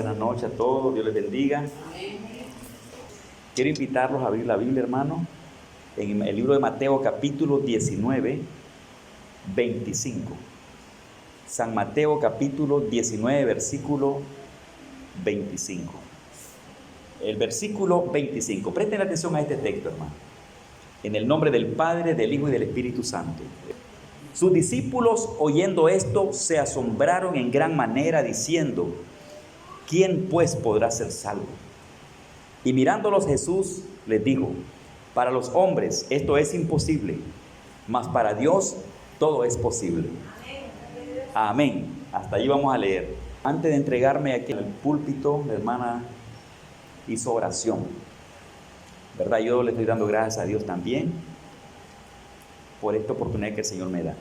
buenas noches a todos, Dios les bendiga. Quiero invitarlos a abrir la Biblia, hermano, en el libro de Mateo capítulo 19, 25. San Mateo capítulo 19, versículo 25. El versículo 25. Presten atención a este texto, hermano. En el nombre del Padre, del Hijo y del Espíritu Santo. Sus discípulos, oyendo esto, se asombraron en gran manera, diciendo: ¿quién pues podrá ser salvo? Y mirándolos Jesús les dijo: para los hombres esto es imposible, mas para Dios todo es posible. Amén. Hasta ahí vamos a leer. Antes de entregarme aquí en el púlpito, la hermana hizo oración, ¿verdad? Yo le estoy dando gracias a Dios también por esta oportunidad que el Señor me da.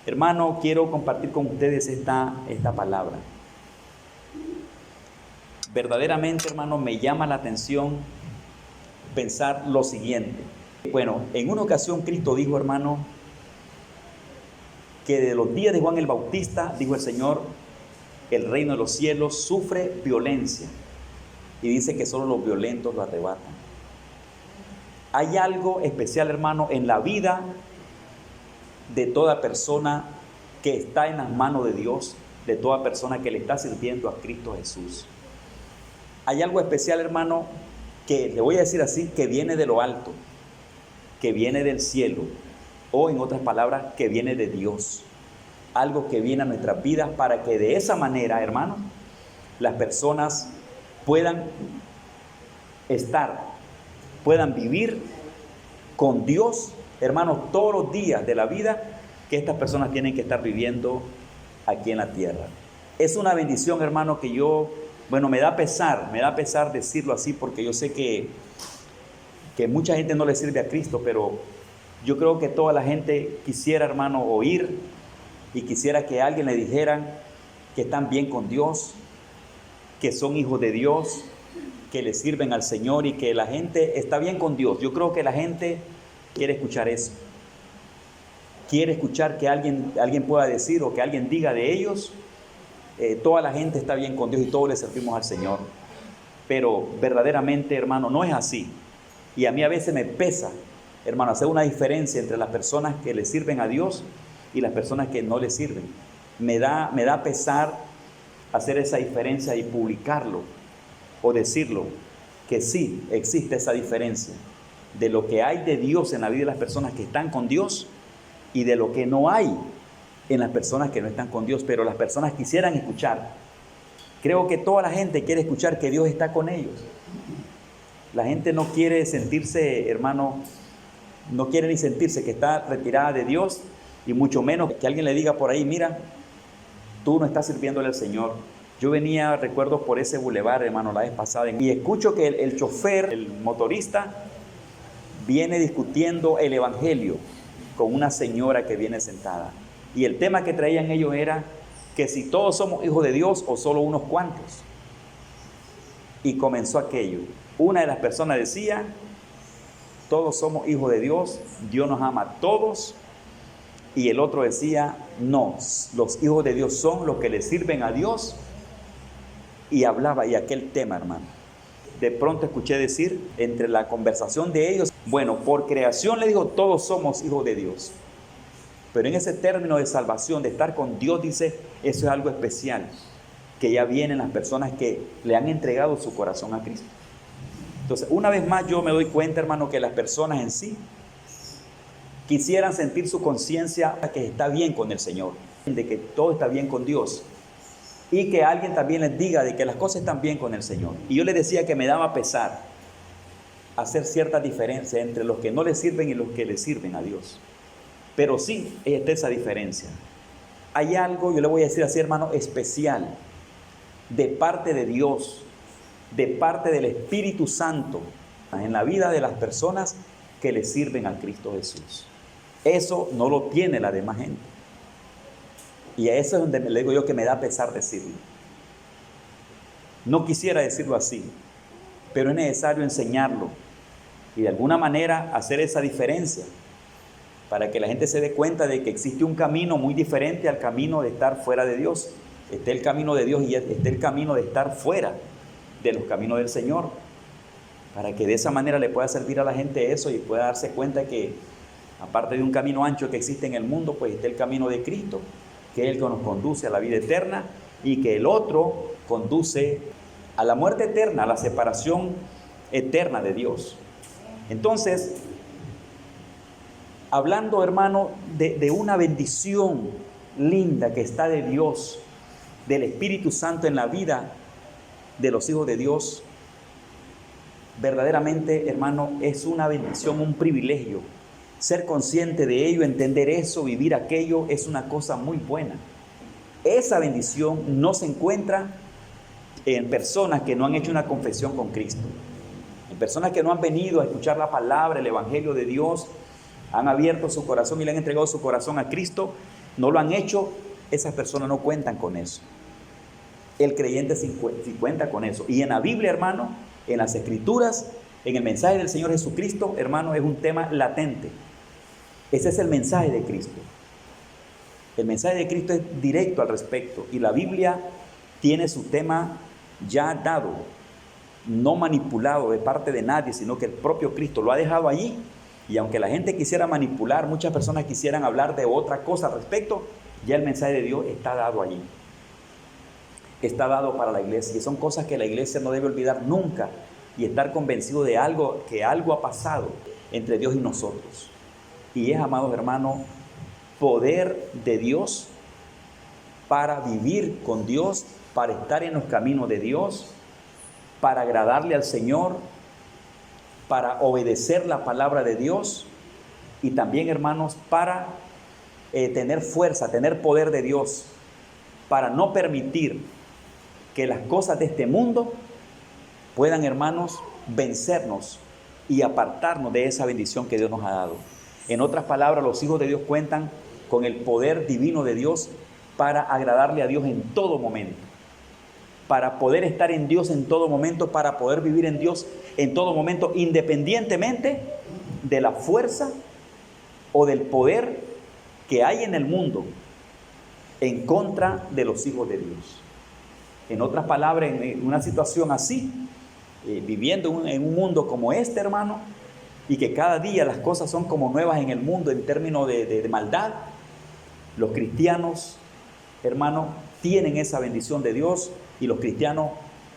Hermano, quiero compartir con ustedes esta palabra. Verdaderamente, hermano, me llama la atención pensar lo siguiente. Bueno, en una ocasión Cristo dijo, hermano, que de los días de Juan el Bautista, dijo el Señor, el reino de los cielos sufre violencia. Y dice que solo los violentos lo arrebatan. Hay algo especial, hermano, en la vida de toda persona que está en las manos de Dios, de toda persona que le está sirviendo a Cristo Jesús. Hay algo especial, hermano, que le voy a decir así, que viene de lo alto, que viene del cielo, o en otras palabras, que viene de Dios. Algo que viene a nuestras vidas para que de esa manera, hermano, las personas puedan vivir con Dios, hermanos, todos los días de la vida que estas personas tienen que estar viviendo aquí en la tierra. Es una bendición, hermano, que me da pesar decirlo así, porque yo sé que mucha gente no le sirve a Cristo, pero yo creo que toda la gente quisiera, hermano, oír y quisiera que alguien le dijeran que están bien con Dios, que son hijos de Dios, que le sirven al Señor y que la gente está bien con Dios. Yo creo que la gente quiere escuchar eso. Quiere escuchar que alguien pueda decir o que alguien diga de ellos, toda la gente está bien con Dios y todos le servimos al Señor. Pero verdaderamente, hermano, no es así. Y a mí a veces me pesa, hermano, hacer una diferencia entre las personas que le sirven a Dios y las personas que no le sirven. Me da pesar hacer esa diferencia y publicarlo o decirlo, que sí existe esa diferencia de lo que hay de Dios en la vida de las personas que están con Dios y de lo que no hay en las personas que no están con Dios, pero las personas quisieran escuchar. Creo que toda la gente quiere escuchar que Dios está con ellos. La gente no quiere sentirse, hermano, no quiere ni sentirse que está retirada de Dios, y mucho menos que alguien le diga por ahí: mira, tú no estás sirviéndole al Señor. Yo venía, recuerdo, por ese bulevar, hermano, la vez pasada, y escucho que el chofer, el motorista, viene discutiendo el evangelio con una señora que viene sentada. Y el tema que traían ellos era que si todos somos hijos de Dios o solo unos cuantos. Y comenzó aquello. Una de las personas decía: todos somos hijos de Dios, Dios nos ama a todos. Y el otro decía: no, los hijos de Dios son los que le sirven a Dios. Y hablaba, y aquel tema, hermano. De pronto escuché decir, entre la conversación de ellos, bueno, por creación le dijo, todos somos hijos de Dios. Pero en ese término de salvación, de estar con Dios, dice, eso es algo especial, que ya vienen las personas que le han entregado su corazón a Cristo. Entonces, una vez más yo me doy cuenta, hermano, que las personas en sí quisieran sentir su conciencia que está bien con el Señor, de que todo está bien con Dios, y que alguien también les diga de que las cosas están bien con el Señor. Y yo les decía que me daba pesar hacer cierta diferencia entre los que no le sirven y los que le sirven a Dios. Pero sí está esa diferencia. Hay algo, yo le voy a decir así, hermano, especial de parte de Dios, de parte del Espíritu Santo en la vida de las personas que le sirven a Cristo Jesús. Eso no lo tiene la demás gente. Y a eso es donde le digo yo que me da pesar decirlo. No quisiera decirlo así, pero es necesario enseñarlo y de alguna manera hacer esa diferencia para que la gente se dé cuenta de que existe un camino muy diferente al camino de estar fuera de Dios. esté el camino de Dios y esté el camino de estar fuera de los caminos del Señor, para que de esa manera le pueda servir a la gente eso y pueda darse cuenta que aparte de un camino ancho que existe en el mundo, pues está el camino de Cristo, que es el que nos conduce a la vida eterna, y que el otro conduce a la muerte eterna, a la separación eterna de Dios. Entonces, hablando, hermano, de una bendición linda que está de Dios, del Espíritu Santo en la vida de los hijos de Dios, verdaderamente, hermano, es una bendición, un privilegio. Ser consciente de ello, entender eso, vivir aquello, es una cosa muy buena. Esa bendición no se encuentra en personas que no han hecho una confesión con Cristo, en personas que no han venido a escuchar la palabra, el Evangelio de Dios, han abierto su corazón y le han entregado su corazón a Cristo, no lo han hecho. Esas personas no cuentan con eso. El creyente sí cuenta con eso. Y en la Biblia, hermano, en las Escrituras, en el mensaje del Señor Jesucristo, hermano, es un tema latente. Ese es el mensaje de Cristo. El mensaje de Cristo es directo al respecto. Y la Biblia tiene su tema ya dado, no manipulado de parte de nadie, sino que el propio Cristo lo ha dejado allí. Y aunque la gente quisiera manipular, muchas personas quisieran hablar de otra cosa al respecto, ya el mensaje de Dios está dado allí. Está dado para la iglesia. Y son cosas que la iglesia no debe olvidar nunca. Y estar convencido de algo, que algo ha pasado entre Dios y nosotros. Y es, amados hermanos, poder de Dios para vivir con Dios, para estar en los caminos de Dios, para agradarle al Señor, para obedecer la palabra de Dios y también, hermanos, para tener fuerza, tener poder de Dios, para no permitir que las cosas de este mundo puedan, hermanos, vencernos y apartarnos de esa bendición que Dios nos ha dado. En otras palabras, los hijos de Dios cuentan con el poder divino de Dios para agradarle a Dios en todo momento, para poder estar en Dios en todo momento, para poder vivir en Dios en todo momento, independientemente de la fuerza o del poder que hay en el mundo en contra de los hijos de Dios. En otras palabras, en una situación así, viviendo en un mundo como este, hermano, y que cada día las cosas son como nuevas en el mundo en términos de maldad, los cristianos, hermano, tienen esa bendición de Dios y los cristianos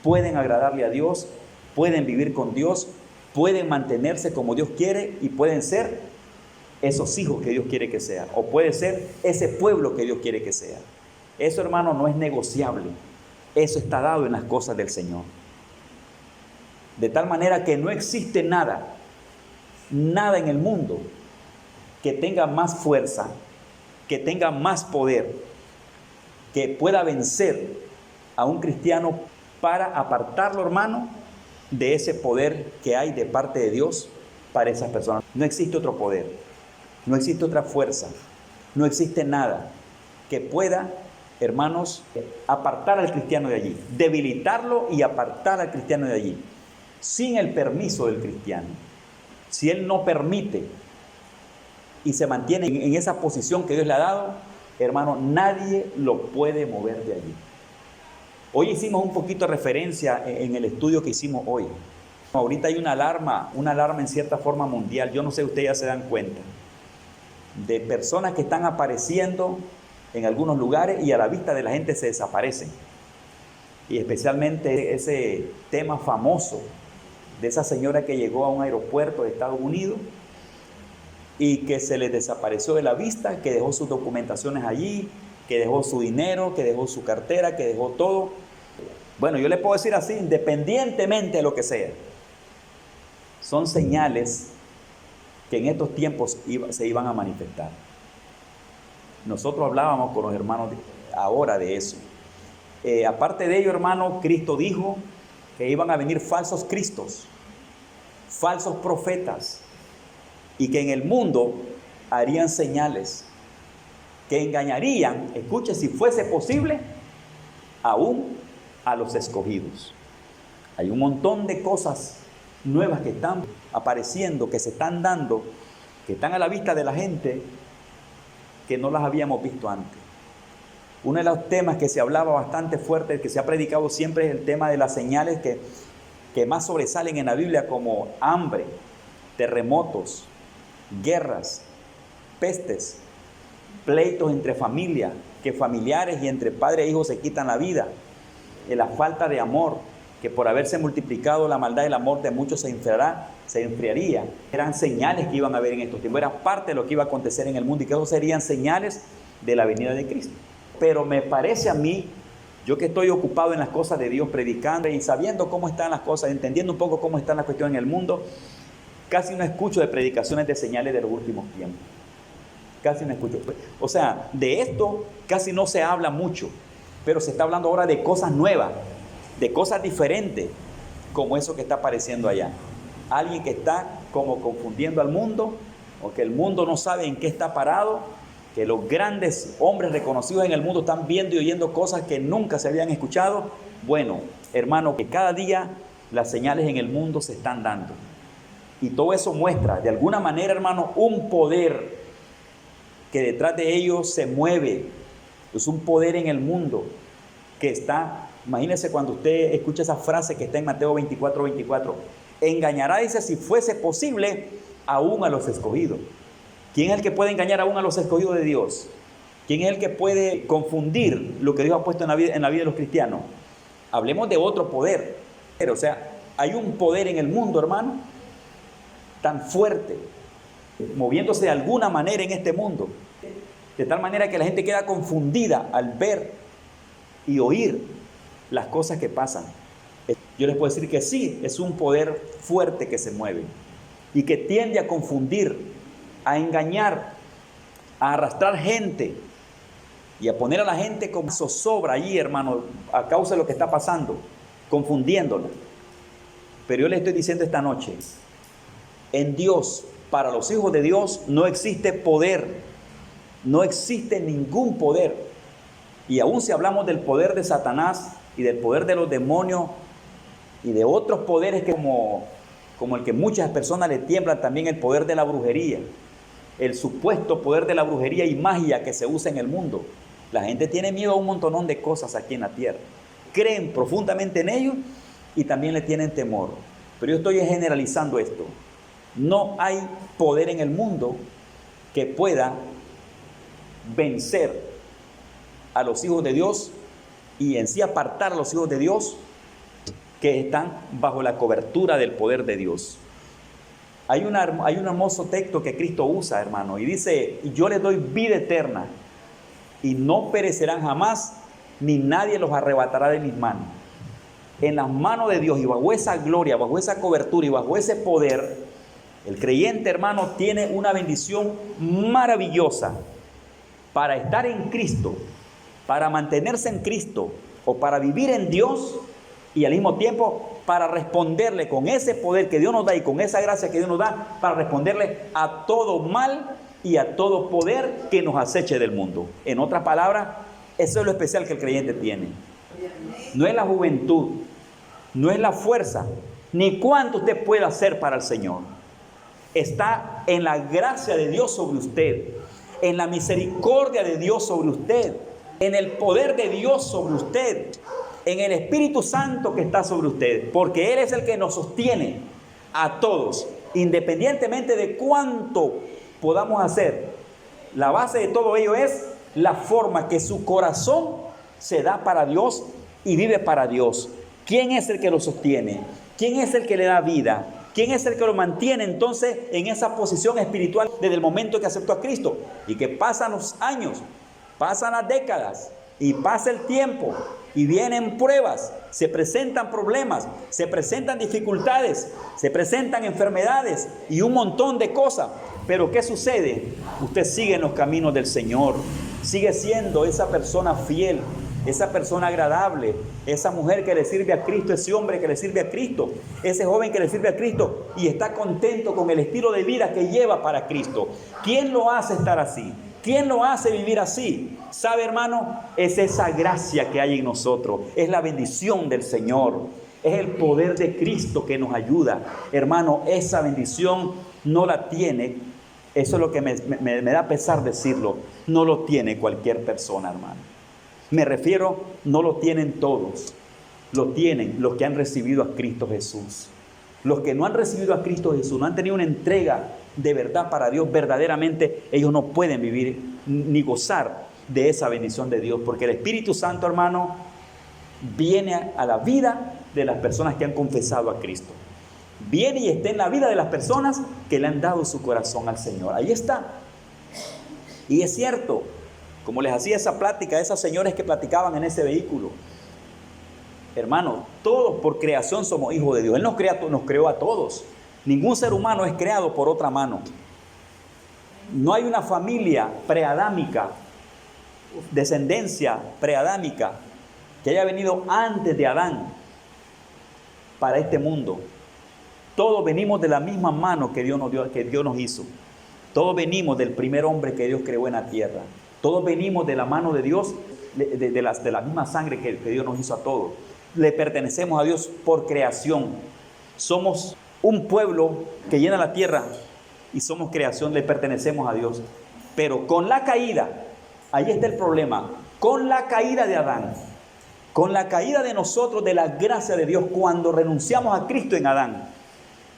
pueden agradarle a Dios, pueden vivir con Dios, pueden mantenerse como Dios quiere y pueden ser esos hijos que Dios quiere que sean, o puede ser ese pueblo que Dios quiere que sea. Eso, hermano, no es negociable. Eso está dado en las cosas del Señor. De tal manera que no existe nada en el mundo que tenga más fuerza, que tenga más poder, que pueda vencer a un cristiano para apartarlo, hermano, de ese poder que hay de parte de Dios para esas personas. No existe otro poder, no existe otra fuerza, no existe nada que pueda, hermanos, apartar al cristiano de allí, debilitarlo y apartar al cristiano de allí, sin el permiso del cristiano. Si él no permite y se mantiene en esa posición que Dios le ha dado, hermano, nadie lo puede mover de allí. Hoy hicimos un poquito de referencia en el estudio que hicimos hoy. Ahorita hay una alarma en cierta forma mundial, yo no sé, ustedes ya se dan cuenta, de personas que están apareciendo en algunos lugares y a la vista de la gente se desaparecen. Y especialmente ese tema famoso de esa señora que llegó a un aeropuerto de Estados Unidos y que se le desapareció de la vista, que dejó sus documentaciones allí, que dejó su dinero, que dejó su cartera, que dejó todo. Bueno, yo le puedo decir así, independientemente de lo que sea, son señales que en estos tiempos se iban a manifestar. Nosotros hablábamos con los hermanos ahora de eso. Aparte de ello, hermano, Cristo dijo que iban a venir falsos cristos, falsos profetas, y que en el mundo harían señales que engañarían, escuche, si fuese posible, aún a los escogidos. Hay un montón de cosas nuevas que están apareciendo, que se están dando, que están a la vista de la gente, que no las habíamos visto antes. Uno de los temas que se hablaba bastante fuerte, que se ha predicado siempre, es el tema de las señales que más sobresalen en la Biblia, como hambre, terremotos, guerras, pestes, pleitos entre familias, que familiares y entre padre e hijo se quitan la vida, la falta de amor, que por haberse multiplicado la maldad y el amor de muchos se enfriaría. Eran señales que iban a haber en estos tiempos, era parte de lo que iba a acontecer en el mundo, y que esos serían señales de la venida de Cristo. Pero me parece a mí, yo que estoy ocupado en las cosas de Dios, predicando y sabiendo cómo están las cosas, entendiendo un poco cómo están las cuestiones en el mundo, casi no escucho de predicaciones de señales de los últimos tiempos. Casi no escucho. O sea, de esto casi no se habla mucho, pero se está hablando ahora de cosas nuevas, de cosas diferentes, como eso que está apareciendo allá. Alguien que está como confundiendo al mundo, o que el mundo no sabe en qué está parado, que los grandes hombres reconocidos en el mundo están viendo y oyendo cosas que nunca se habían escuchado. Bueno, hermano, que cada día las señales en el mundo se están dando. Y todo eso muestra, de alguna manera, hermano, un poder que detrás de ellos se mueve. Es un poder en el mundo que está, imagínese cuando usted escucha esa frase que está en Mateo 24:24, engañará, dice, si fuese posible, aún a los escogidos. ¿Quién es el que puede engañar aún a los escogidos de Dios? ¿Quién es el que puede confundir lo que Dios ha puesto en la vida de los cristianos? Hablemos de otro poder. O sea, hay un poder en el mundo, hermano, tan fuerte, moviéndose de alguna manera en este mundo, de tal manera que la gente queda confundida al ver y oír las cosas que pasan. Yo les puedo decir que sí, es un poder fuerte que se mueve y que tiende a confundir, a engañar, a arrastrar gente y a poner a la gente como zozobra allí, hermano, a causa de lo que está pasando, confundiéndola. Pero yo les estoy diciendo esta noche, en Dios, para los hijos de Dios, no existe poder. No existe ningún poder. Y aún si hablamos del poder de Satanás y del poder de los demonios y de otros poderes que como el que muchas personas le tiemblan, también el poder de la brujería, el supuesto poder de la brujería y magia que se usa en el mundo. La gente tiene miedo a un montonón de cosas aquí en la tierra. Creen profundamente en ellos y también le tienen temor. Pero yo estoy generalizando esto. No hay poder en el mundo que pueda vencer a los hijos de Dios y en sí apartar a los hijos de Dios que están bajo la cobertura del poder de Dios. Hay un hermoso texto que Cristo usa, hermano, y dice, yo les doy vida eterna y no perecerán jamás, ni nadie los arrebatará de mis manos. En las manos de Dios y bajo esa gloria, bajo esa cobertura y bajo ese poder, el creyente, hermano, tiene una bendición maravillosa para estar en Cristo, para mantenerse en Cristo o para vivir en Dios, y al mismo tiempo para responderle con ese poder que Dios nos da y con esa gracia que Dios nos da, para responderle a todo mal y a todo poder que nos aceche del mundo. En otras palabras, eso es lo especial que el creyente tiene. No es la juventud, no es la fuerza, ni cuánto usted pueda hacer para el Señor. Está en la gracia de Dios sobre usted, en la misericordia de Dios sobre usted, en el poder de Dios sobre usted, en el Espíritu Santo que está sobre usted, porque Él es el que nos sostiene a todos, independientemente de cuánto podamos hacer. La base de todo ello es la forma que su corazón se da para Dios y vive para Dios. ¿Quién es el que lo sostiene? ¿Quién es el que le da vida? ¿Quién es el que lo mantiene entonces en esa posición espiritual desde el momento que aceptó a Cristo? Y que pasan los años, pasan las décadas y pasa el tiempo y vienen pruebas, se presentan problemas, se presentan dificultades, se presentan enfermedades y un montón de cosas. Pero ¿qué sucede? Usted sigue en los caminos del Señor, sigue siendo esa persona fiel, esa persona agradable, esa mujer que le sirve a Cristo, ese hombre que le sirve a Cristo, ese joven que le sirve a Cristo y está contento con el estilo de vida que lleva para Cristo. ¿Quién lo hace estar así? ¿Quién lo hace vivir así? ¿Sabe, hermano? Es esa gracia que hay en nosotros, es la bendición del Señor, es el poder de Cristo que nos ayuda. Hermano, esa bendición no la tiene, eso es lo que me da pesar decirlo, no lo tiene cualquier persona, hermano. Me refiero, no lo tienen todos. Lo tienen los que han recibido a Cristo Jesús. Los que no han recibido a Cristo Jesús, no han tenido una entrega de verdad para Dios, verdaderamente ellos no pueden vivir ni gozar de esa bendición de Dios. Porque el Espíritu Santo, hermano, viene a la vida de las personas que han confesado a Cristo. Viene y está en la vida de las personas que le han dado su corazón al Señor. Ahí está. Y es cierto, como les hacía esa plática a esas señores que platicaban en ese vehículo. Hermano, todos por creación somos hijos de Dios. Él nos creó a todos. Ningún ser humano es creado por otra mano. No hay una familia preadámica, descendencia preadámica, que haya venido antes de Adán para este mundo. Todos venimos de la misma mano que Dios nos hizo. Todos venimos del primer hombre que Dios creó en la tierra. Todos venimos de la mano de Dios, de la misma sangre que Dios nos hizo a todos. Le pertenecemos a Dios por creación. Somos un pueblo que llena la tierra y somos creación, le pertenecemos a Dios. Pero con la caída, ahí está el problema. Con la caída de Adán, con la caída de nosotros de la gracia de Dios, cuando renunciamos a Cristo en Adán,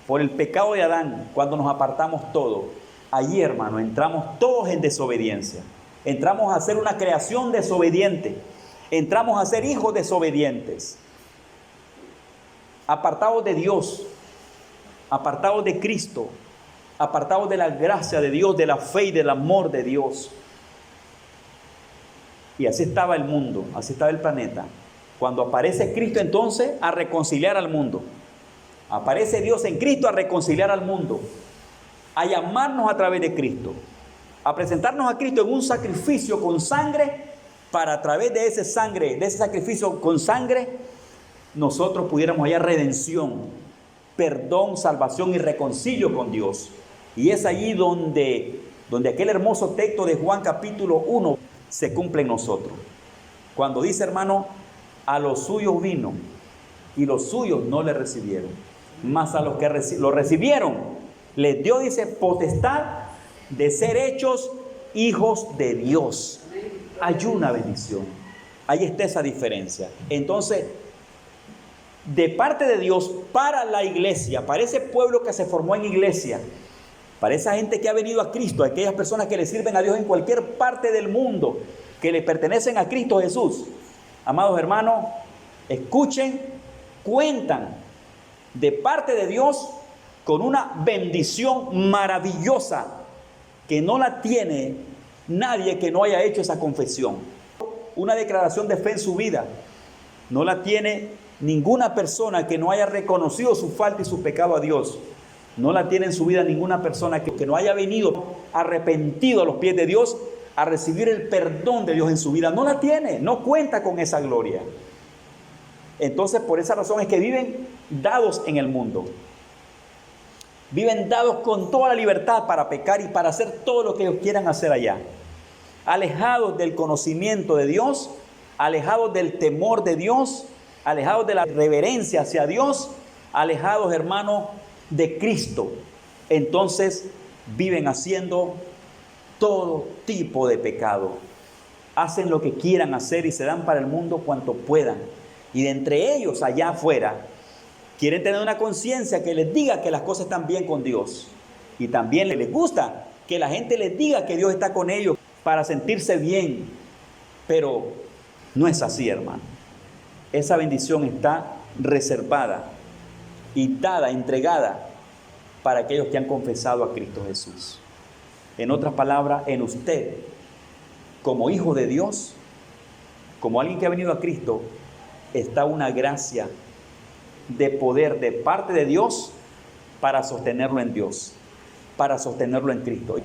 por el pecado de Adán, cuando nos apartamos todos, allí, hermano, entramos todos en desobediencia. Entramos a ser una creación desobediente. Entramos a ser hijos desobedientes. Apartados de Dios, apartados de Cristo, apartados de la gracia de Dios, de la fe y del amor de Dios. Y así estaba el mundo, así estaba el planeta. Cuando aparece Cristo, entonces, a reconciliar al mundo. Aparece Dios en Cristo a reconciliar al mundo, a llamarnos a través de Cristo, a presentarnos a Cristo en un sacrificio con sangre, para a través de ese sacrificio con sangre, nosotros pudiéramos hallar redención, perdón, salvación y reconcilio con Dios. Y es allí donde aquel hermoso texto de Juan capítulo 1 se cumple en nosotros. Cuando dice, hermano, a los suyos vino y los suyos no le recibieron. Mas a los que lo recibieron, les dio, dice, potestad de ser hechos hijos de Dios. Hay una bendición. Ahí está esa diferencia. Entonces, de parte de Dios para la iglesia, para ese pueblo que se formó en iglesia, para esa gente que ha venido a Cristo, aquellas personas que le sirven a Dios en cualquier parte del mundo, que le pertenecen a Cristo Jesús. Amados hermanos, escuchen, cuentan de parte de Dios con una bendición maravillosa que no la tiene nadie que no haya hecho esa confesión. Una declaración de fe en su vida no la tiene ninguna persona que no haya reconocido su falta y su pecado a Dios. No la tiene en su vida ninguna persona que no haya venido arrepentido a los pies de Dios a recibir el perdón de Dios en su vida. No la tiene, no cuenta con esa gloria. Entonces, por esa razón es que viven dados en el mundo. Viven dados con toda la libertad para pecar y para hacer todo lo que ellos quieran hacer allá. Alejados del conocimiento de Dios, alejados del temor de Dios, alejados de la reverencia hacia Dios, alejados, hermano, de Cristo. Entonces viven haciendo todo tipo de pecado. Hacen lo que quieran hacer y se dan para el mundo cuanto puedan. Y de entre ellos, allá afuera, quieren tener una conciencia que les diga que las cosas están bien con Dios. Y también les gusta que la gente les diga que Dios está con ellos para sentirse bien. Pero no es así, hermano. Esa bendición está reservada y dada, entregada para aquellos que han confesado a Cristo Jesús. En otras palabras, en usted, como hijo de Dios, como alguien que ha venido a Cristo, está una gracia de poder de parte de Dios para sostenerlo en Dios, para sostenerlo en Cristo.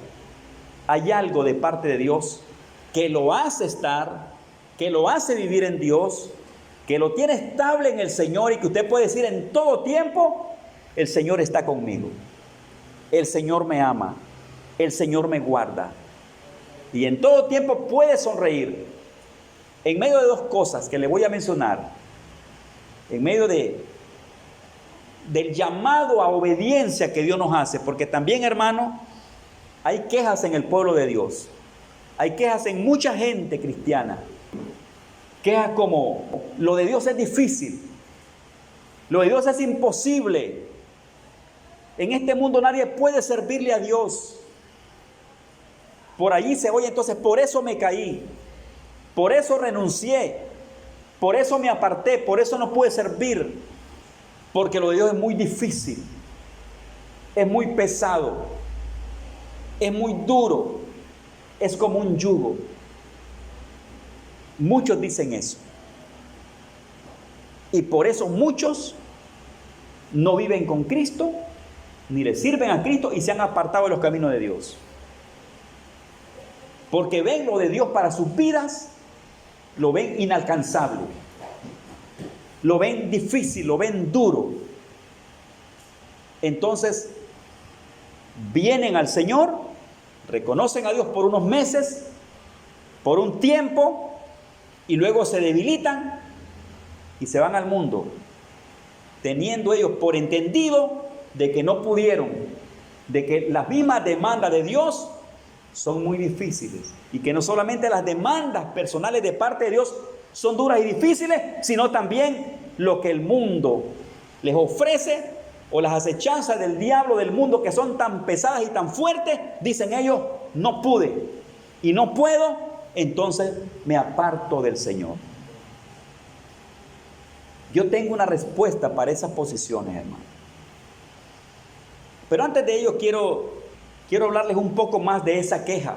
Hay algo de parte de Dios que lo hace estar, que lo hace vivir en Dios, que lo tiene estable en el Señor y que usted puede decir en todo tiempo, el Señor está conmigo, el Señor me ama, el Señor me guarda. Y en todo tiempo puede sonreír. En medio de dos cosas que le voy a mencionar, en medio del llamado a obediencia que Dios nos hace, porque también, hermano, hay quejas en el pueblo de Dios, hay quejas en mucha gente cristiana, quejas como, lo de Dios es difícil, lo de Dios es imposible, en este mundo nadie puede servirle a Dios. Por allí se oye entonces, por eso me caí, por eso renuncié, por eso me aparté, por eso no pude servir, porque lo de Dios es muy difícil, es muy pesado, es muy duro, es como un yugo. Muchos dicen eso. Y por eso muchos no viven con Cristo, ni le sirven a Cristo y se han apartado de los caminos de Dios. Porque ven lo de Dios para sus vidas, lo ven inalcanzable, lo ven difícil, lo ven duro. Entonces, vienen al Señor, reconocen a Dios por unos meses, por un tiempo, y luego se debilitan y se van al mundo, teniendo ellos por entendido de que no pudieron, de que las mismas demandas de Dios son muy difíciles, y que no solamente las demandas personales de parte de Dios son duras y difíciles, sino también lo que el mundo les ofrece, o las acechanzas del diablo del mundo, que son tan pesadas y tan fuertes. Dicen ellos, no pude y no puedo, entonces me aparto del Señor. Yo tengo una respuesta para esas posiciones, hermano. Pero antes de ello quiero hablarles un poco más de esa queja.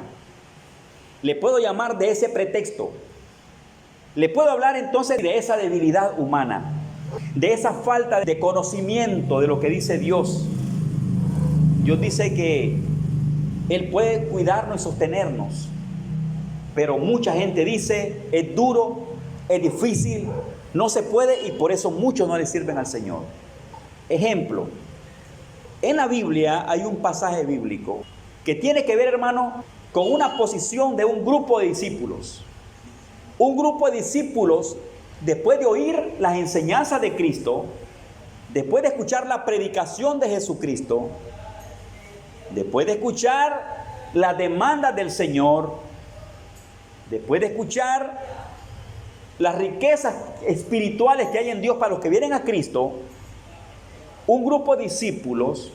Le puedo llamar de ese pretexto. Le puedo hablar entonces de esa debilidad humana, de esa falta de conocimiento de lo que dice Dios. Dios dice que Él puede cuidarnos y sostenernos, pero mucha gente dice, es duro, es difícil, no se puede, y por eso muchos no le sirven al Señor. Ejemplo, en la Biblia hay un pasaje bíblico que tiene que ver, hermano, con una posición de un grupo de discípulos. Un grupo de discípulos, después de oír las enseñanzas de Cristo, después de escuchar la predicación de Jesucristo, después de escuchar las demandas del Señor, después de escuchar las riquezas espirituales que hay en Dios para los que vienen a Cristo, un grupo de discípulos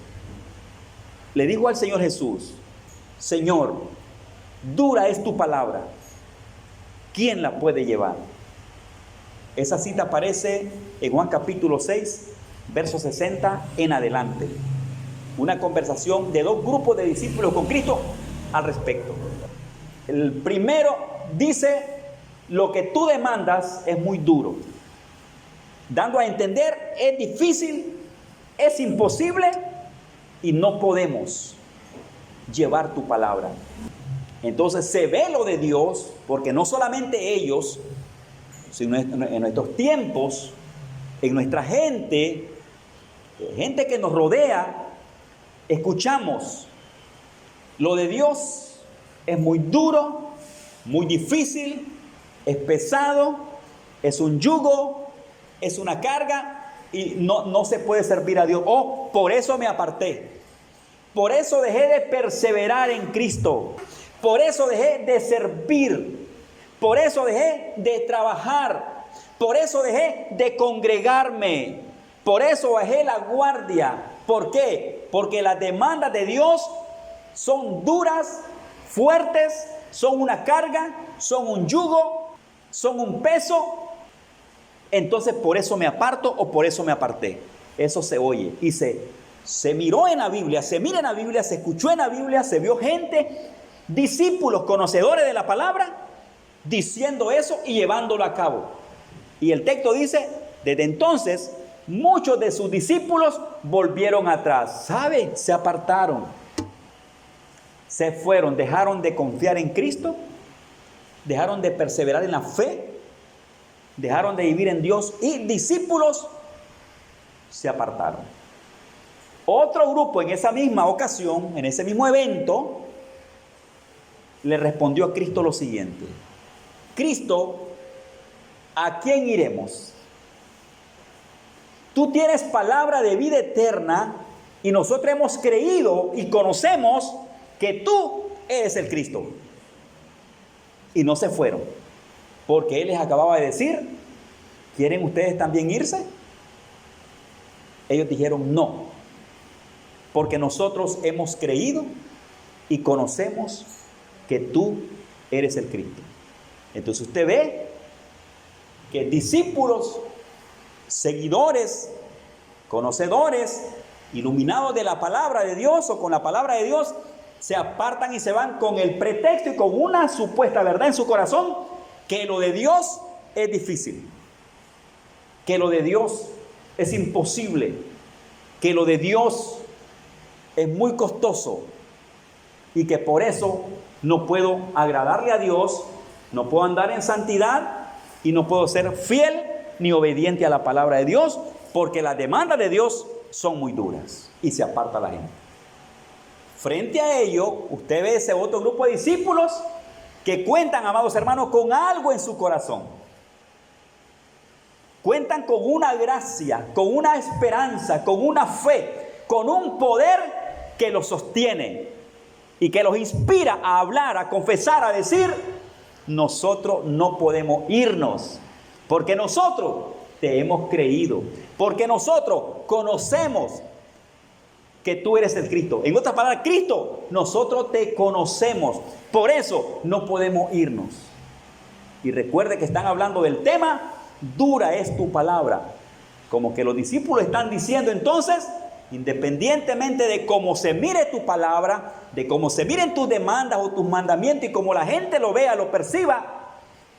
le dijo al Señor Jesús, Señor, dura es tu palabra, ¿quién la puede llevar? Esa cita aparece en Juan capítulo 6, verso 60 en adelante. Una conversación de dos grupos de discípulos con Cristo al respecto. El primero dice, lo que tú demandas es muy duro, dando a entender, es difícil, es imposible y no podemos llevar tu palabra. Entonces se ve lo de Dios, porque no solamente ellos, sino en nuestros tiempos, en nuestra gente que nos rodea, escuchamos, lo de Dios es muy duro, muy difícil, es pesado, es un yugo, es una carga, y no se puede servir a Dios. Oh, por eso me aparté, por eso dejé de perseverar en Cristo, por eso dejé de servir, por eso dejé de trabajar, por eso dejé de congregarme, por eso bajé la guardia. ¿Por qué? Porque las demandas de Dios son duras, fuertes, son una carga, son un yugo, son un peso. Entonces por eso me aparto o por eso me aparté. Eso se oye y se miró en la Biblia, se mira en la Biblia, se escuchó en la Biblia, se vio gente, discípulos conocedores de la palabra, diciendo eso y llevándolo a cabo. Y el texto dice, desde entonces muchos de sus discípulos volvieron atrás. ¿Sabe? Se apartaron, se fueron, dejaron de confiar en Cristo, dejaron de perseverar en la fe, dejaron de vivir en Dios, y discípulos se apartaron. Otro grupo en esa misma ocasión, en ese mismo evento, le respondió a Cristo lo siguiente: Cristo, ¿a quién iremos? Tú tienes palabra de vida eterna y nosotros hemos creído y conocemos que tú eres el Cristo. Y no se fueron. Porque Él les acababa de decir, ¿quieren ustedes también irse? Ellos dijeron no, porque nosotros hemos creído y conocemos que tú eres el Cristo. Entonces usted ve que discípulos, seguidores, conocedores, iluminados de la palabra de Dios o con la palabra de Dios, se apartan y se van con el pretexto y con una supuesta verdad en su corazón, que lo de Dios es difícil, que lo de Dios es imposible, que lo de Dios es muy costoso y que por eso no puedo agradarle a Dios, no puedo andar en santidad y no puedo ser fiel ni obediente a la palabra de Dios, porque las demandas de Dios son muy duras, y se aparta la gente. Frente a ello, usted ve ese otro grupo de discípulos que cuentan, amados hermanos, con algo en su corazón. Cuentan con una gracia, con una esperanza, con una fe, con un poder que los sostiene y que los inspira a hablar, a confesar, a decir: nosotros no podemos irnos, porque nosotros te hemos creído, porque nosotros conocemos que tú eres el Cristo. En otras palabras, Cristo, nosotros te conocemos, por eso no podemos irnos. Y recuerde que están hablando del tema, dura es tu palabra. Como que los discípulos están diciendo entonces, independientemente de cómo se mire tu palabra, de cómo se miren tus demandas o tus mandamientos y cómo la gente lo vea, lo perciba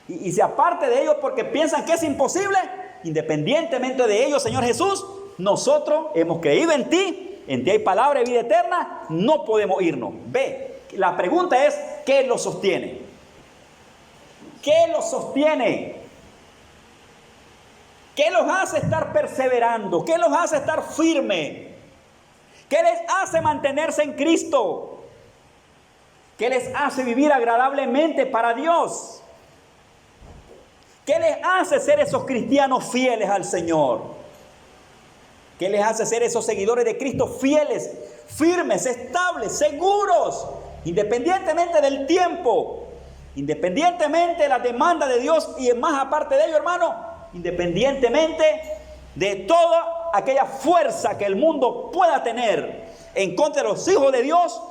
y se aparte de ellos porque piensan que es imposible, independientemente de ellos, Señor Jesús, nosotros hemos creído en ti hay palabra de vida eterna, no podemos irnos. Ve, la pregunta es, ¿qué los sostiene? ¿Qué los sostiene? ¿Qué los hace estar perseverando? ¿Qué los hace estar firme? ¿Qué les hace mantenerse en Cristo? ¿Qué les hace vivir agradablemente para Dios? ¿Qué les hace ser esos cristianos fieles al Señor? ¿Qué les hace ser esos seguidores de Cristo fieles, firmes, estables, seguros, independientemente del tiempo, independientemente de la demanda de Dios y más aparte de ello, hermano, independientemente de toda aquella fuerza que el mundo pueda tener en contra de los hijos de Dios?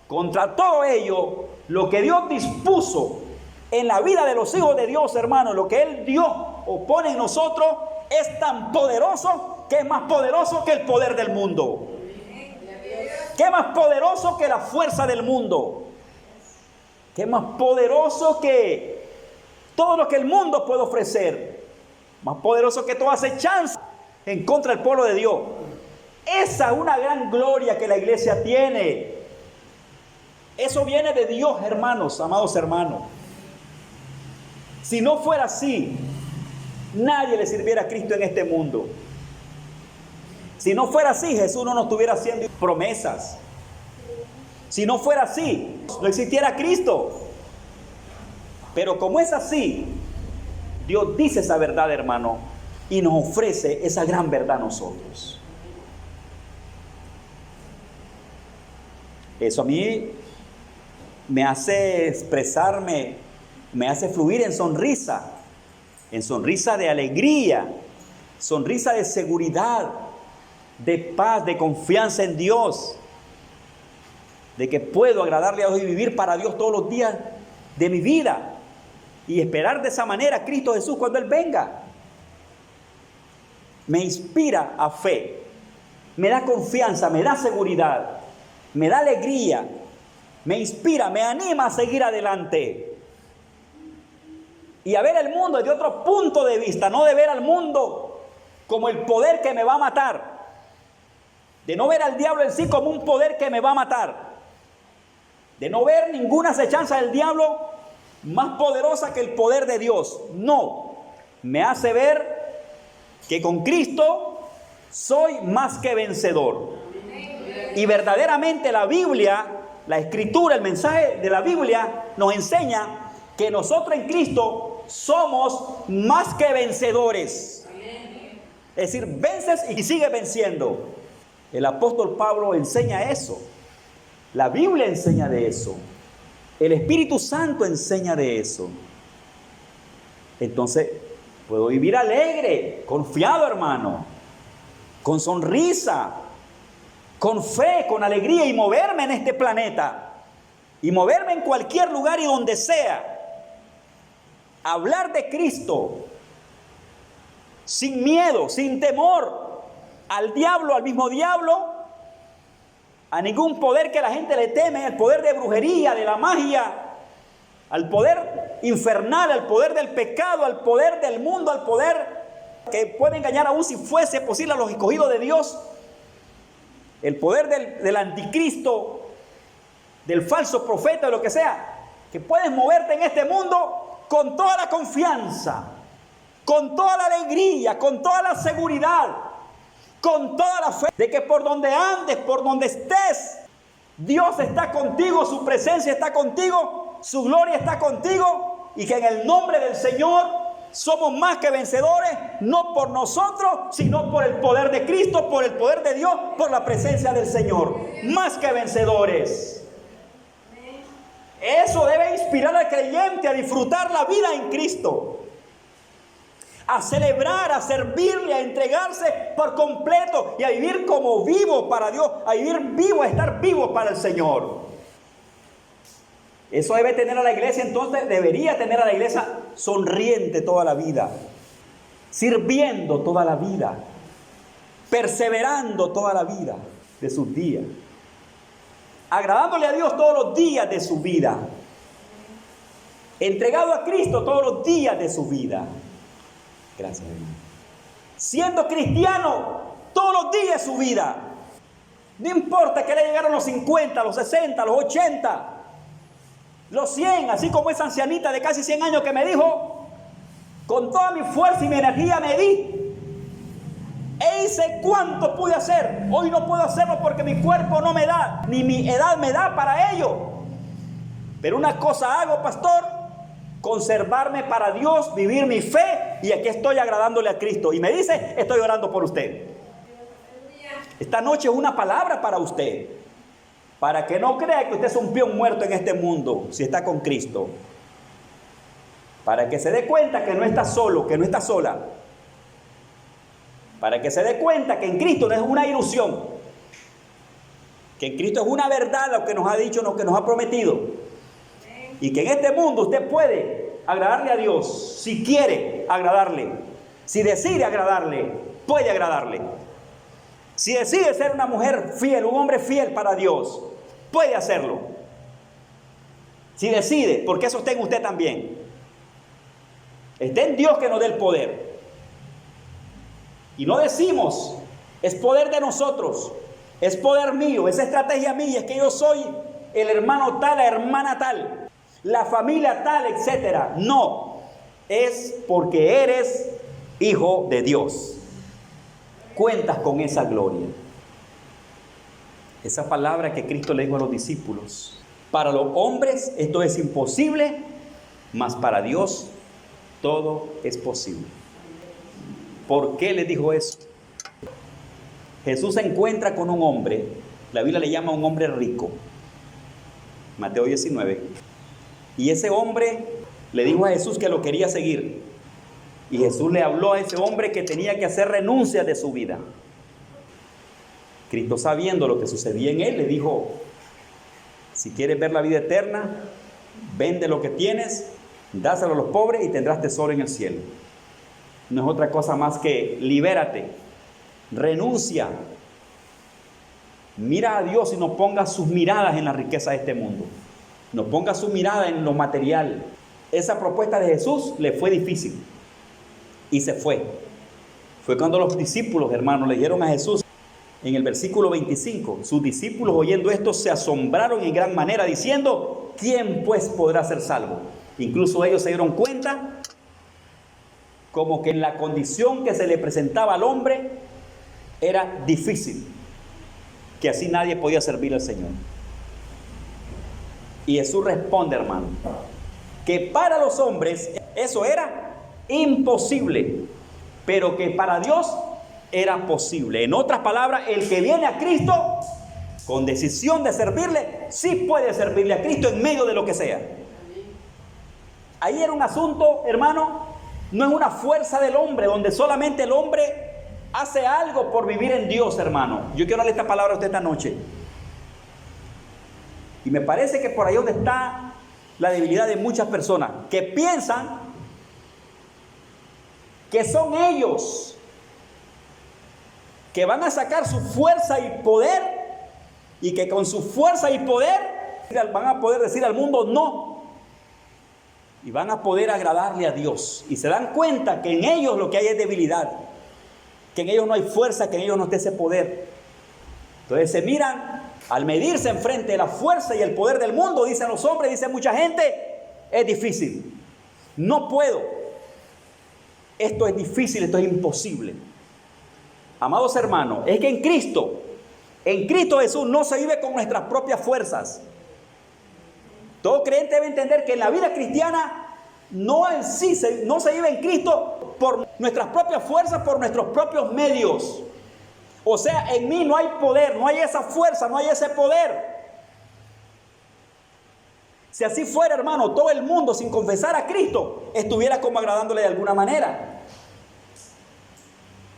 Contra todo ello, lo que Dios dispuso en la vida de los hijos de Dios, hermano, lo que Él dio o pone en nosotros, es tan poderoso que es más poderoso que el poder del mundo, que es más poderoso que la fuerza del mundo, que es más poderoso que todo lo que el mundo puede ofrecer, más poderoso que toda acechanza en contra del pueblo de Dios. Esa es una gran gloria que la iglesia tiene. Eso viene de Dios, hermanos, amados hermanos. Si no fuera así, nadie le sirviera a Cristo en este mundo. Si no fuera así, Jesús no nos estuviera haciendo promesas. Si no fuera así, no existiera Cristo. Pero como es así, Dios dice esa verdad, hermano, y nos ofrece esa gran verdad a nosotros. Eso a mí me hace expresarme, me hace fluir en sonrisa de alegría, sonrisa de seguridad, de paz, de confianza en Dios, de que puedo agradarle a Dios y vivir para Dios todos los días de mi vida y esperar de esa manera a Cristo Jesús cuando Él venga. Me inspira a fe, me da confianza, me da seguridad, me da alegría, me inspira, me anima a seguir adelante y a ver el mundo desde otro punto de vista, no de ver al mundo como el poder que me va a matar, de no ver al diablo en sí como un poder que me va a matar, de no ver ninguna acechanza del diablo más poderosa que el poder de Dios. No, me hace ver que con Cristo soy más que vencedor. Y verdaderamente la Biblia, la Escritura, el mensaje de la Biblia nos enseña que nosotros en Cristo somos más que vencedores. Es decir, vences y sigues venciendo. El apóstol Pablo enseña eso. La Biblia enseña de eso. El Espíritu Santo enseña de eso. entonces puedo vivir alegre, confiado, hermano, con sonrisa, con fe, con alegría, y moverme en este planeta, y moverme en cualquier lugar y donde sea. Hablar de Cristo sin miedo, sin temor al diablo, al mismo diablo, a ningún poder que la gente le teme, al poder de brujería, de la magia, al poder infernal, al poder del pecado, al poder del mundo, al poder que puede engañar aún si fuese posible a los escogidos de Dios, el poder del anticristo, del falso profeta, de lo que sea, que puedes moverte en este mundo con toda la confianza, con toda la alegría, con toda la seguridad, con toda la fe de que por donde andes, por donde estés, Dios está contigo, su presencia está contigo, su gloria está contigo, y que en el nombre del Señor somos más que vencedores, no por nosotros, sino por el poder de Cristo, por el poder de Dios, por la presencia del Señor. Más que vencedores. Eso debe inspirar al creyente a disfrutar la vida en Cristo, a celebrar, a servirle, a entregarse por completo y a vivir como vivo para Dios, a vivir vivo, a estar vivo para el Señor. Eso debe tener a la iglesia, entonces debería tener a la iglesia sonriente toda la vida, sirviendo toda la vida, perseverando toda la vida de sus días, agradándole a Dios todos los días de su vida, entregado a Cristo todos los días de su vida. Gracias, hermano. Siendo cristiano todos los días de su vida. No importa que le llegaron los 50, los 60, los 80, los 100, así como esa ancianita de casi 100 años que me dijo, con toda mi fuerza y mi energía me di, e hice cuanto pude hacer. Hoy no puedo hacerlo porque mi cuerpo no me da, ni mi edad me da para ello. Pero una cosa hago, pastor: conservarme para Dios, vivir mi fe, y aquí estoy agradándole a Cristo. Y me dice: estoy orando por usted. Esta noche es una palabra para usted, para que no crea que usted es un peón muerto en este mundo si está con Cristo, para que se dé cuenta que no está solo, que no está sola, para que se dé cuenta que en Cristo no es una ilusión, que en Cristo es una verdad lo que nos ha dicho, lo que nos ha prometido, y que en este mundo usted puede agradarle a Dios si quiere agradarle, si decide agradarle, puede agradarle. Si decide ser una mujer fiel, un hombre fiel para Dios, puede hacerlo. Si decide, porque eso está en usted también. Está en Dios que nos dé el poder. Y no decimos, es poder de nosotros, es poder mío, es estrategia mía, es que yo soy el hermano tal, la hermana tal, la familia tal, etcétera. No, es porque eres hijo de Dios. Cuentas con esa gloria. Esa palabra que Cristo le dijo a los discípulos: para los hombres esto es imposible, mas para Dios todo es posible. ¿Por qué le dijo eso? Jesús se encuentra con un hombre, la Biblia le llama un hombre rico, Mateo 19, y ese hombre le dijo a Jesús que lo quería seguir. Y Jesús le habló a ese hombre que tenía que hacer renuncia de su vida. Cristo, sabiendo lo que sucedía en él, le dijo: si quieres ver la vida eterna, vende lo que tienes, dáselo a los pobres y tendrás tesoro en el cielo. No es otra cosa más que libérate, renuncia, mira a Dios y no pongas sus miradas en la riqueza de este mundo, no pongas su mirada en lo material. Esa propuesta de Jesús le fue difícil y se fue. Fue cuando los discípulos, hermanos, le dijeron a Jesús en el versículo 25, sus discípulos, oyendo esto, se asombraron en gran manera, diciendo: ¿quién pues podrá ser salvo? Incluso ellos se dieron cuenta como que en la condición que se le presentaba al hombre era difícil, que así nadie podía servir al Señor. Y Jesús responde, hermano, que para los hombres eso era imposible, pero que para Dios era posible. En otras palabras, el que viene a Cristo con decisión de servirle, sí puede servirle a Cristo en medio de lo que sea. Ahí era un asunto, hermano, No es una fuerza del hombre, donde solamente el hombre hace algo por vivir en Dios, hermano. Yo quiero darle esta palabra a usted esta noche. Y me parece que por ahí donde está la debilidad de muchas personas, que piensan que son ellos que van a sacar su fuerza y poder, y que con su fuerza y poder van a poder decir al mundo no, y van a poder agradarle a Dios. Y se dan cuenta que en ellos lo que hay es debilidad, que en ellos no hay fuerza, que en ellos no está ese poder. Entonces se miran, al medirse enfrente de la fuerza y el poder del mundo, dicen los hombres, dice mucha gente, es difícil, no puedo, esto es difícil, esto es imposible. Amados hermanos, es que en Cristo Jesús no se vive con nuestras propias fuerzas. Todo creyente debe entender que en la vida cristiana no se vive en Cristo por nuestras propias fuerzas, por nuestros propios medios. O sea, en mí no hay poder, no hay esa fuerza, no hay ese poder. Si así fuera, hermano, todo el mundo sin confesar a Cristo estuviera como agradándole de alguna manera.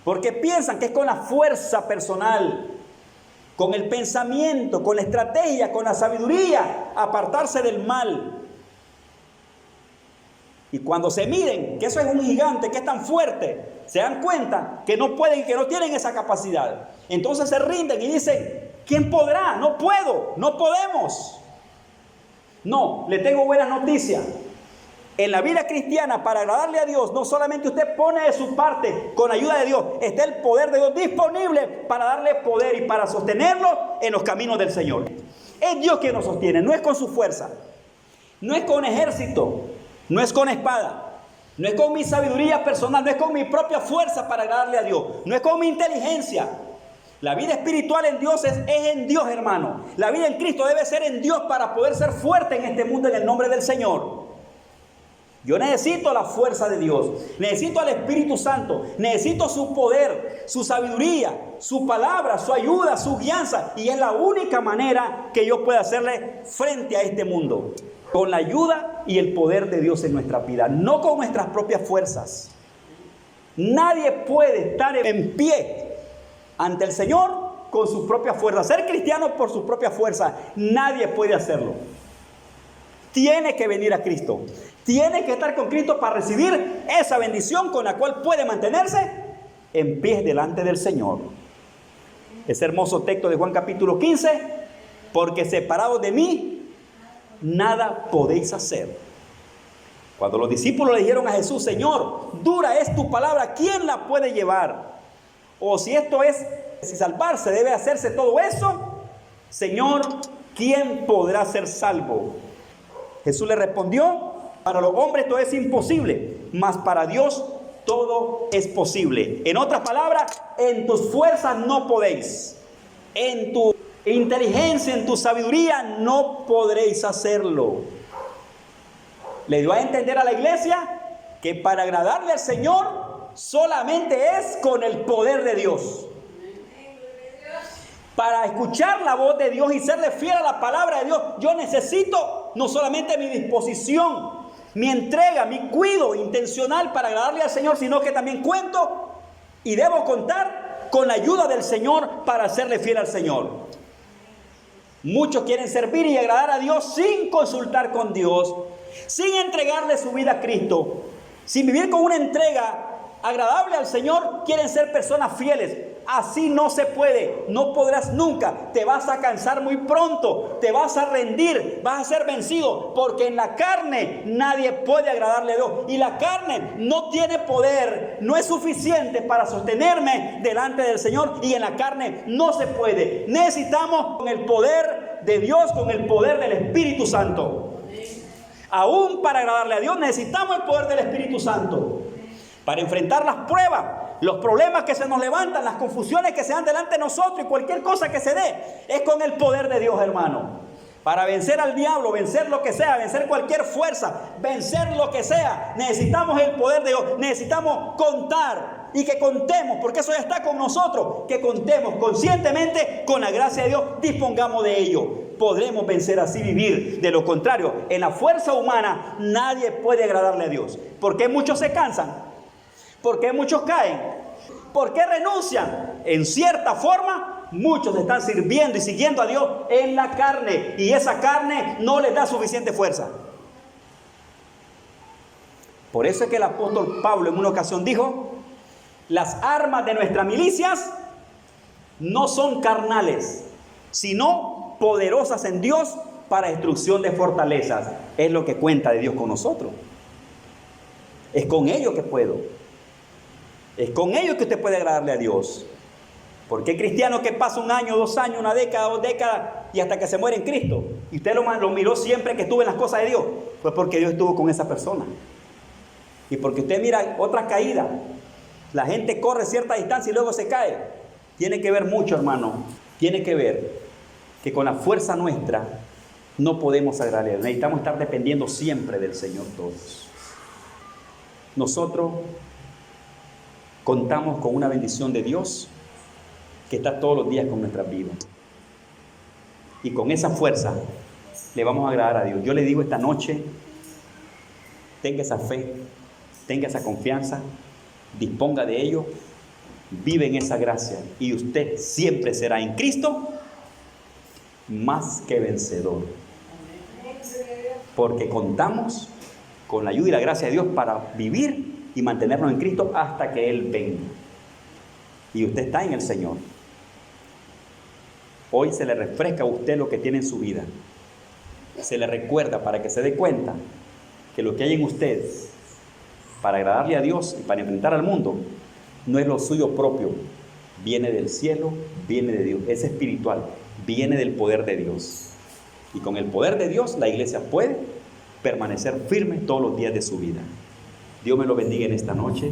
Porque piensan que es con la fuerza personal, con el pensamiento, con la estrategia, con la sabiduría, apartarse del mal. Y cuando se miden que eso es un gigante, que es tan fuerte, se dan cuenta que no pueden y que no tienen esa capacidad. Entonces se rinden y dicen, ¿quién podrá? No puedo, no podemos. No, le tengo buenas noticias. En la vida cristiana, para agradarle a Dios, no solamente usted pone de su parte con ayuda de Dios, está el poder de Dios disponible para darle poder y para sostenerlo en los caminos del Señor. Es Dios quien nos sostiene, no es con su fuerza, no es con ejército, no es con espada, no es con mi sabiduría personal, no es con mi propia fuerza para agradarle a Dios, no es con mi inteligencia. La vida espiritual en Dios es en Dios, hermano. La vida en Cristo debe ser en Dios para poder ser fuerte en este mundo en el nombre del Señor. Yo necesito la fuerza de Dios, necesito al Espíritu Santo, necesito su poder, su sabiduría, su palabra, su ayuda, su guianza. Y es la única manera que yo pueda hacerle frente a este mundo, con la ayuda y el poder de Dios en nuestra vida, no con nuestras propias fuerzas. Nadie puede estar en pie ante el Señor con sus propias fuerzas. Ser cristiano por sus propias fuerzas, nadie puede hacerlo. Tiene que venir a Cristo. Tiene que estar con Cristo para recibir esa bendición con la cual puede mantenerse en pie delante del Señor. Ese hermoso texto de Juan capítulo 15, porque separados de mí, nada podéis hacer. Cuando los discípulos le dijeron a Jesús, Señor, dura es tu palabra, ¿quién la puede llevar? O si esto es, si salvarse debe hacerse todo eso, Señor, ¿quién podrá ser salvo? Jesús le respondió, para los hombres todo es imposible, mas para Dios todo es posible. En otras palabras, en tus fuerzas no podéis, en tu inteligencia, en tu sabiduría no podréis hacerlo. Le dio a entender a la iglesia que para agradarle al Señor solamente es con el poder de Dios. Para escuchar la voz de Dios y serle fiel a la palabra de Dios, yo necesito no solamente mi disposición, mi entrega, mi cuidado intencional para agradarle al Señor, sino que también cuento y debo contar con la ayuda del Señor para serle fiel al Señor. Muchos quieren servir y agradar a Dios sin consultar con Dios, sin entregarle su vida a Cristo, sin vivir con una entrega agradable al Señor. Quieren ser personas fieles. Así no se puede, no podrás nunca. Te vas a cansar muy pronto, te vas a rendir, vas a ser vencido, porque en la carne nadie puede agradarle a Dios. Y la carne no tiene poder, no es suficiente para sostenerme delante del Señor. Y en la carne no se puede. Necesitamos con el poder de Dios, con el poder del Espíritu Santo. Aún para agradarle a Dios necesitamos el poder del Espíritu Santo. Para enfrentar las pruebas, los problemas que se nos levantan, las confusiones que se dan delante de nosotros y cualquier cosa que se dé, es con el poder de Dios, hermano. Para vencer al diablo, vencer lo que sea, vencer cualquier fuerza, vencer lo que sea, necesitamos el poder de Dios. Necesitamos contar y que contemos, porque eso ya está con nosotros. Que contemos conscientemente con la gracia de Dios, dispongamos de ello. Podremos vencer así, vivir. De lo contrario, en la fuerza humana nadie puede agradarle a Dios. ¿Por qué muchos se cansan? ¿Por qué muchos caen? ¿Por qué renuncian? En cierta forma, muchos están sirviendo y siguiendo a Dios en la carne, y esa carne no les da suficiente fuerza. Por eso es que el apóstol Pablo en una ocasión dijo: las armas de nuestras milicias no son carnales, sino poderosas en Dios para destrucción de fortalezas. Es lo que cuenta de Dios con nosotros. Es con ello que puedo. Es con ello que usted puede agradarle a Dios. Porque hay cristianos que pasa 1 año, 2 años, 1 década, 2 décadas y hasta que se muere en Cristo. Y usted lo miró siempre que estuvo en las cosas de Dios. Pues porque Dios estuvo con esa persona. Y porque usted mira otra caída. La gente corre cierta distancia y luego se cae. Tiene que ver mucho, hermano. Tiene que ver que con la fuerza nuestra no podemos agradarle. Necesitamos estar dependiendo siempre del Señor todos. Nosotros contamos con una bendición de Dios que está todos los días con nuestras vidas. Y con esa fuerza le vamos a agradar a Dios. Yo le digo esta noche, tenga esa fe, tenga esa confianza, disponga de ello, vive en esa gracia y usted siempre será en Cristo más que vencedor. Porque contamos con la ayuda y la gracia de Dios para vivir y mantenernos en Cristo hasta que Él venga. Y usted está en el Señor. Hoy se le refresca a usted lo que tiene en su vida. Se le recuerda para que se dé cuenta que lo que hay en usted para agradarle a Dios y para enfrentar al mundo no es lo suyo propio. Viene del cielo, viene de Dios. Es espiritual, viene del poder de Dios. Y con el poder de Dios la iglesia puede permanecer firme todos los días de su vida. Dios me lo bendiga en esta noche.